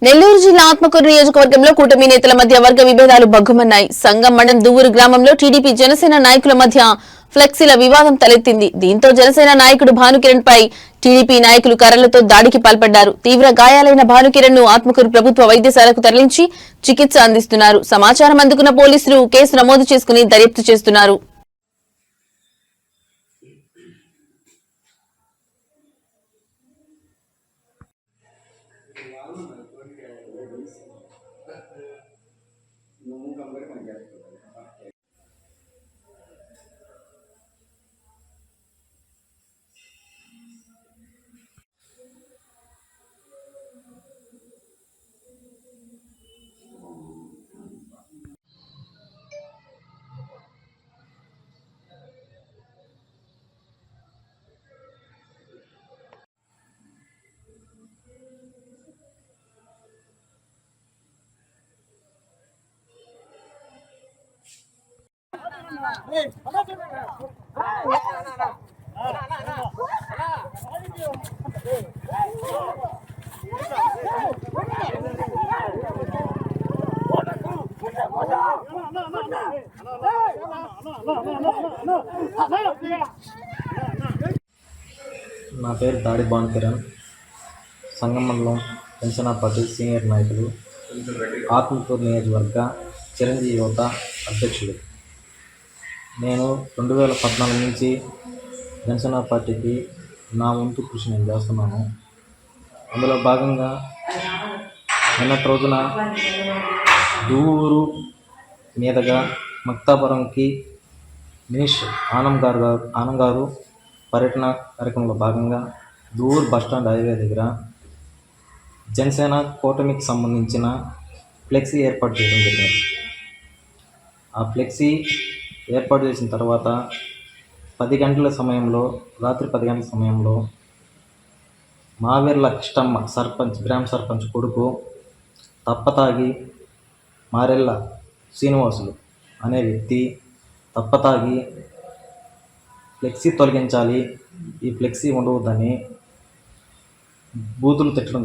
నెల్లూరు జిల్లా ఆత్మకూరు నియోజకవర్గంలో కూటమి నేతల మధ్య వర్గ విభేదాలు బగ్గుమన్నాయి. సంగం మండలం దువ్వూరు గ్రామంలో టీడీపీ జనసేన నాయకుల మధ్య ఫ్లెక్సీల వివాదం తలెత్తింది. దీంతో జనసేన నాయకుడు భానుకిరణ్ పై టీడీపీ నాయకులు కర్రలతో దాడికి పాల్పడ్డారు. తీవ్ర గాయాలైన భానుకిరణ్ ను ఆత్మకూరు ప్రభుత్వ వైద్యశాలకు తరలించి చికిత్స అందిస్తున్నారు. సమాచారం అందుకున్న పోలీసులు కేసు నమోదు చేసుకుని దర్యాప్తు చేస్తున్నారు. నా పేరు దాడి భానుకిరణ్, సంగం మండలం జనసేన పార్టీ సీనియర్ నాయకులు, ఆత్మకూరు నియోజకవర్గ చిరంజీవి యువత అధ్యక్షుడు. నేను 2014 నుంచి జనసేన పార్టీకి నా వంతు కృషి నేను చేస్తున్నాను. అందులో భాగంగా నిన్నటి రోజున దువ్వూరు మీదుగా మక్తాపురంకి మినిస్టర్ ఆనంద్ గారు పర్యటన కార్యక్రమంలో భాగంగా దువ్వూరు బస్టాండ్ హైవే దగ్గర జనసేన కూటమికి సంబంధించిన ఫ్లెక్సీ ఏర్పాటు చేయడం జరిగింది. ఆ ఫ్లెక్సీ ఏర్పాటు చేసిన తర్వాత రాత్రి 10 గంటల సమయంలో మావేర్ల కిష్టమ్మ గ్రామ సర్పంచ్ కొడుకు తప్పతాగి మారెళ్ళ శ్రీనివాసులు అనే వ్యక్తి తప్పతాగి ఫ్లెక్సీ తొలగించాలి, ఈ ఫ్లెక్సీ ఉండవద్దని బూతులు తిట్టడం